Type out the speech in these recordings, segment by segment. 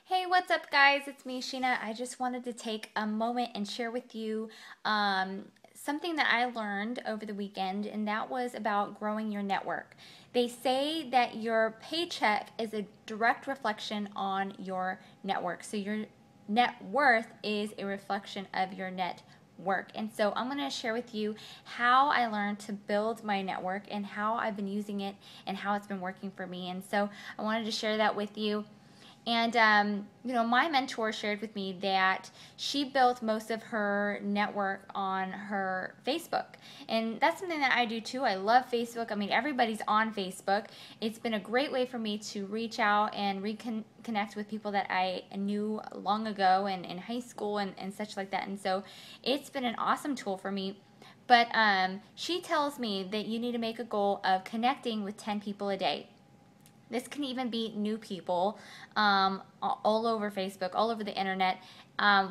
Hey, what's up, guys? It's me, Sheena. I just wanted to take a moment and share with you something that I learned over the weekend, and that was about growing your network. They say that your paycheck is a direct reflection on your network. So, your net worth is a reflection of your net work. And so I'm going to share with you how I learned to build my network and how I've been using it and how it's been working for me. And so I wanted to share that with you. And, my mentor shared with me that she built most of her network on her Facebook. And that's something that I do too. I love Facebook. I mean, everybody's on Facebook. It's been a great way for me to reach out and reconnect with people that I knew long ago and in high school and such like that. And so it's been an awesome tool for me. But she tells me that you need to make a goal of connecting with 10 people a day. This can even be new people all over Facebook, all over the internet.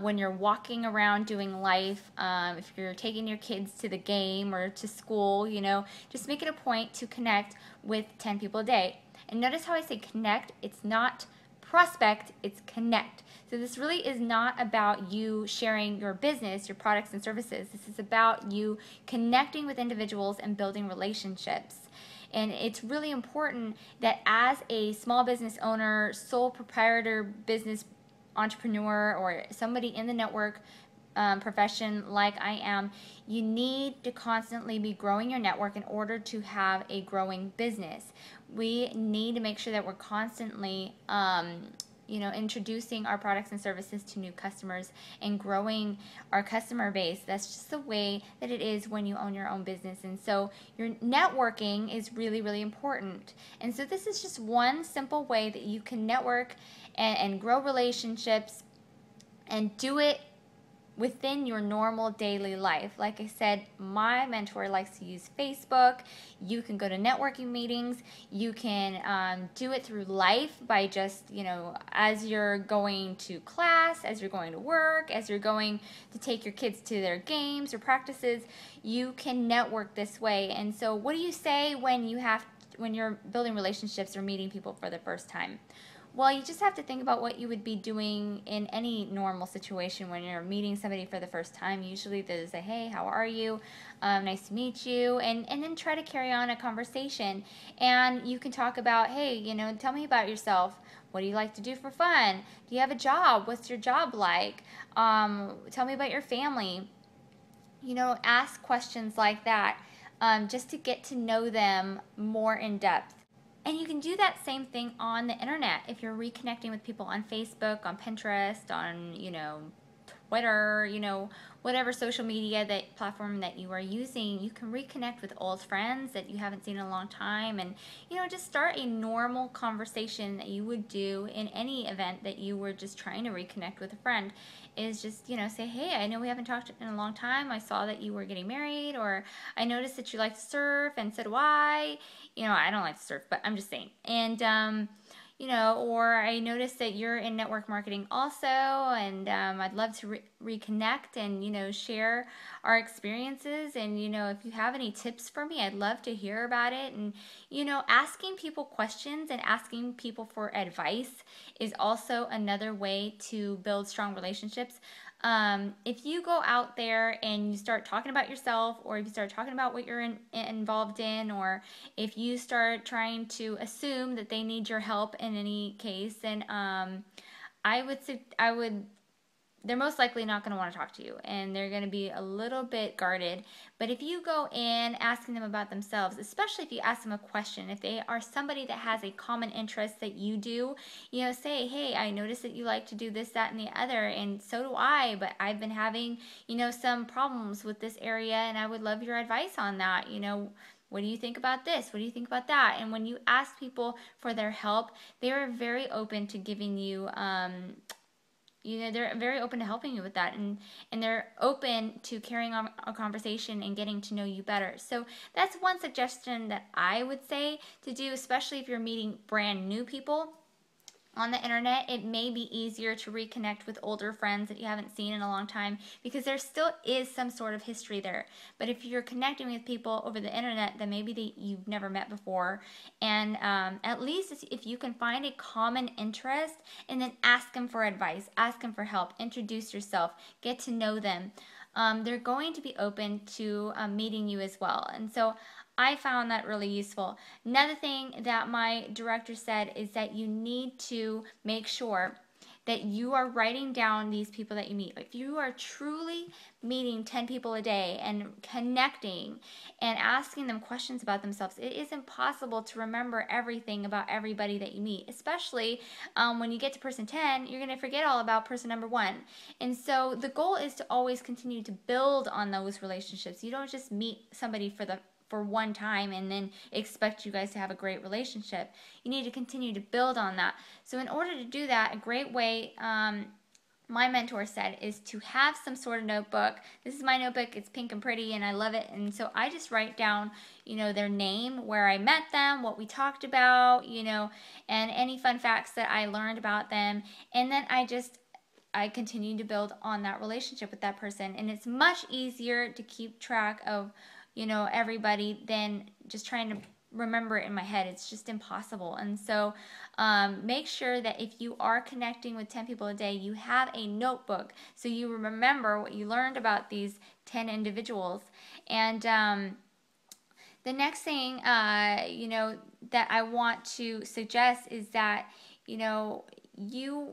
When you're walking around doing life, if you're taking your kids to the game or to school, just make it a point to connect with 10 people a day. And notice how I say connect. It's not prospect, it's connect. So this really is not about you sharing your business, your products and services. This is about you connecting with individuals and building relationships. And it's really important that as a small business owner, sole proprietor, business entrepreneur, or somebody in the network profession like I am, you need to constantly be growing your network in order to have a growing business. We need to make sure that we're constantly introducing our products and services to new customers and growing our customer base. That's just the way that it is when you own your own business. And so your networking is really, really important. And so this is just one simple way that you can network and grow relationships and do it within your normal daily life. Like I said, my mentor likes to use Facebook. You can go to networking meetings. You can do it through life by just, as you're going to class, as you're going to work, as you're going to take your kids to their games or practices, you can network this way. And so what do you say when you're building relationships or meeting people for the first time? Well, you just have to think about what you would be doing in any normal situation when you're meeting somebody for the first time. Usually they say, hey, how are you? Nice to meet you. And then try to carry on a conversation. And you can talk about, hey, tell me about yourself. What do you like to do for fun? Do you have a job? What's your job like? Tell me about your family. Ask questions like that just to get to know them more in depth. And you can do that same thing on the internet. If you're reconnecting with people on Facebook, on Pinterest, on, Twitter, whatever social media platform that you are using, you can reconnect with old friends that you haven't seen in a long time and, just start a normal conversation that you would do in any event that you were just trying to reconnect with a friend. Is just, say, hey, I know we haven't talked in a long time. I saw that you were getting married, or I noticed that you like to surf, and so do I. I don't like to surf, but I'm just saying. And, or I noticed that you're in network marketing also, and I'd love to reconnect and, share our experiences. And, if you have any tips for me, I'd love to hear about it. And, asking people questions and asking people for advice is also another way to build strong relationships. If you go out there and you start talking about yourself, or if you start talking about what you're involved in, or if you start trying to assume that they need your help in any case, then they're most likely not going to want to talk to you, and they're going to be a little bit guarded. But if you go in asking them about themselves, especially if you ask them a question, if they are somebody that has a common interest that you do, say, hey, I noticed that you like to do this, that, and the other, and so do I, but I've been having, some problems with this area, and I would love your advice on that. What do you think about this? What do you think about that? And when you ask people for their help, they are very open to giving you they're very open to helping you with that, and they're open to carrying on a conversation and getting to know you better. So that's one suggestion that I would say to do, especially if you're meeting brand new people. on the internet, it may be easier to reconnect with older friends that you haven't seen in a long time because there still is some sort of history there. But if you're connecting with people over the internet that maybe you've never met before, and at least if you can find a common interest and then ask them for advice, ask them for help, introduce yourself, get to know them, they're going to be open to meeting you as well. And so I found that really useful. Another thing that my director said is that you need to make sure that you are writing down these people that you meet. If you are truly meeting 10 people a day and connecting and asking them questions about themselves, it is impossible to remember everything about everybody that you meet, especially when you get to person 10, you're going to forget all about person number 1. And so the goal is to always continue to build on those relationships. You don't just meet somebody for one time and then expect you guys to have a great relationship. You need to continue to build on that. So in order to do that, a great way, my mentor said, is to have some sort of notebook. This is my notebook. It's pink and pretty and I love it. And so I just write down, their name, where I met them, what we talked about, and any fun facts that I learned about them. And then I continue to build on that relationship with that person. And it's much easier to keep track of everybody than just trying to remember it in my head. It's just impossible. And so make sure that if you are connecting with 10 people a day, you have a notebook so you remember what you learned about these 10 individuals. And the next thing, that I want to suggest is that, you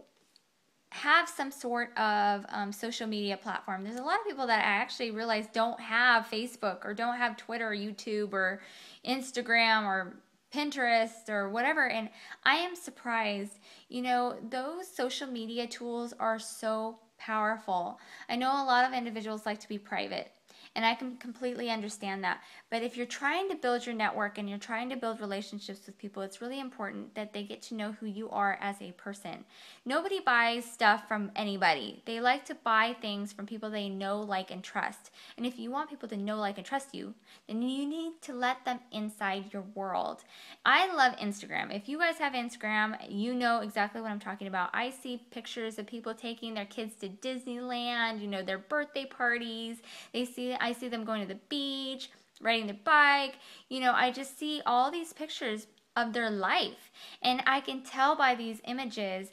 have some sort of social media platform. There's a lot of people that I actually realize don't have Facebook or don't have Twitter or YouTube or Instagram or Pinterest or whatever, and I am surprised. Those social media tools are so powerful. I know a lot of individuals like to be private, and I can completely understand that. But if you're trying to build your network and you're trying to build relationships with people, it's really important that they get to know who you are as a person. Nobody buys stuff from anybody. They like to buy things from people they know, like, and trust. And if you want people to know, like, and trust you, then you need to let them inside your world. I love Instagram. If you guys have Instagram, you know exactly what I'm talking about. I see pictures of people taking their kids to Disneyland, their birthday parties. I see them going to the beach, riding their bike. I just see all these pictures of their life. And I can tell by these images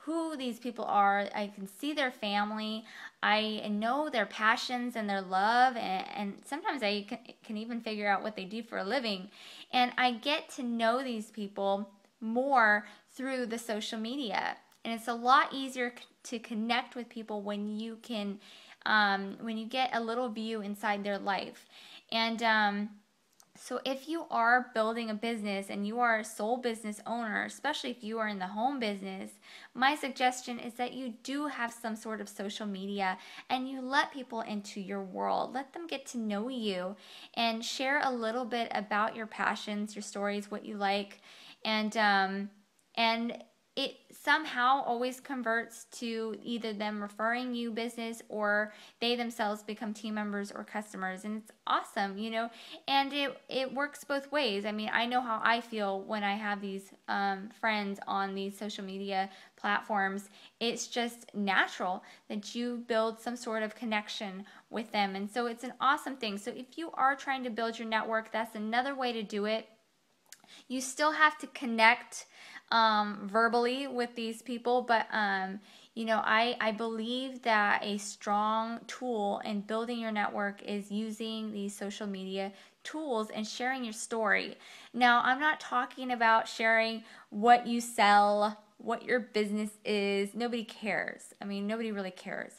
who these people are. I can see their family. I know their passions and their love. And sometimes I can even figure out what they do for a living. And I get to know these people more through the social media. And it's a lot easier to connect with people when you can when you get a little view inside their life. And so if you are building a business and you are a sole business owner, especially if you are in the home business, my suggestion is that you do have some sort of social media and you let people into your world. Let them get to know you and share a little bit about your passions, your stories, what you like, and it somehow always converts to either them referring you business or they themselves become team members or customers. And it's awesome, and it works both ways. I mean, I know how I feel when I have these friends on these social media platforms. It's just natural that you build some sort of connection with them. And so it's an awesome thing. So if you are trying to build your network, that's another way to do it. You still have to connect verbally with these people, but I believe that a strong tool in building your network is using these social media tools and sharing your story. Now, I'm not talking about sharing what you sell, what your business is. Nobody cares. I mean, nobody really cares.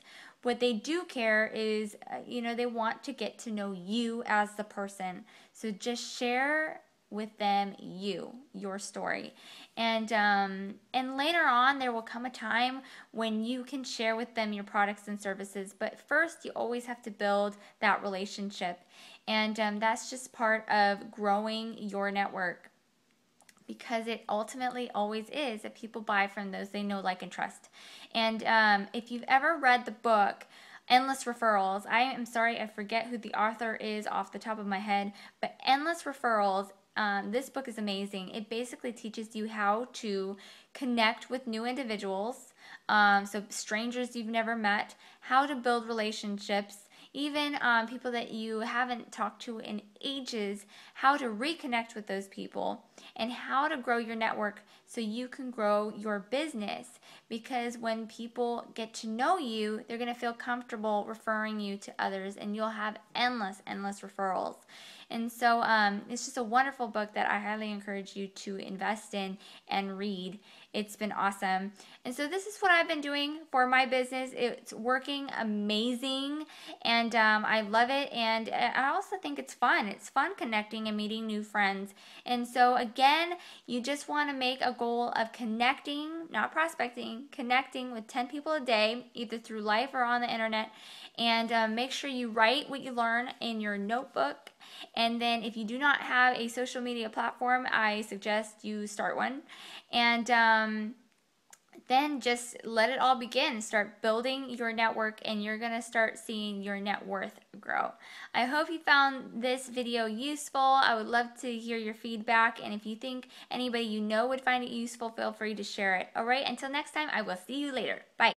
What they do care is, they want to get to know you as the person. So just share with them your story. And later on, there will come a time when you can share with them your products and services. But first, you always have to build that relationship. And that's just part of growing your network, because it ultimately always is that people buy from those they know, like, and trust. And if you've ever read the book Endless Referrals, I am sorry, I forget who the author is off the top of my head, but Endless Referrals this book is amazing. It basically teaches you how to connect with new individuals, so strangers you've never met, how to build relationships, even people that you haven't talked to in ages, how to reconnect with those people, and how to grow your network so you can grow your business. Because when people get to know you, they're going to feel comfortable referring you to others, and you'll have endless referrals. And so it's just a wonderful book that I highly encourage you to invest in and read. It's been awesome. And so this is what I've been doing for my business. It's working amazing, and I love it. And I also think it's fun. It's fun connecting and meeting new friends. And so again, you just want to make a goal of connecting, not prospecting, connecting with 10 people a day, either through life or on the internet. And make sure you write what you learn in your notebook. And then if you do not have a social media platform, I suggest you start one. And then just let it all begin. Start building your network, and you're going to start seeing your net worth grow. I hope you found this video useful. I would love to hear your feedback, and if you think anybody you know would find it useful, feel free to share it. All right, until next time, I will see you later. Bye.